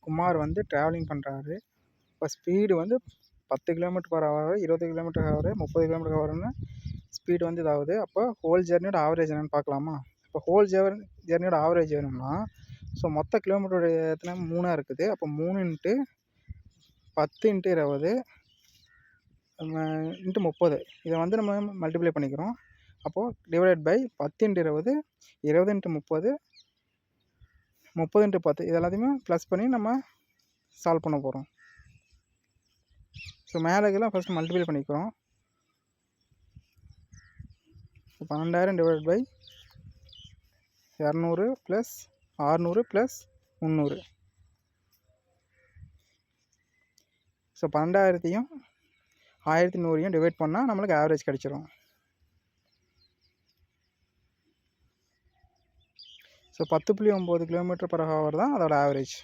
குமார் வந்து ட்ராவலிங் பண்ணுறாரு. இப்போ ஸ்பீடு வந்து 10 km/h, 20 km/h, 30 km/hன்னு ஸ்பீடு வந்து இதாகுது. அப்போ ஹோல் ஜெர்னியோட ஆவரேஜ் என்னென்னு பார்க்கலாமா? இப்போ ஹோல் ஜெர்னியோட ஆவரேஜ் வேணும்னா ஸோ மொத்த கிலோமீட்டருடைய எத்தனை 3 இருக்குது. அப்போ 3 × 10 × 20 × 30 இதை வந்து நம்ம மல்டிப்ளை பண்ணிக்கிறோம். அப்போது டிவைடட் பை 10 × 20, 20 × 30, 30 × 10 இது எல்லாத்தையுமே ப்ளஸ் பண்ணி நம்ம சால்வ் பண்ண போகிறோம். ஸோ மேலேக்கெல்லாம் ஃபஸ்ட்டு மல்டிப்ளை பண்ணிக்கிறோம். So 12,000 divided by 200 + 600 + 300. ஸோ 12,000ஐயும் 1100ஐயும் டிவைட் பண்ணால் நம்மளுக்கு ஆவரேஜ் கிடச்சிரும். ஸோ 10.9 km/h தான் அதோட ஆவரேஜ்.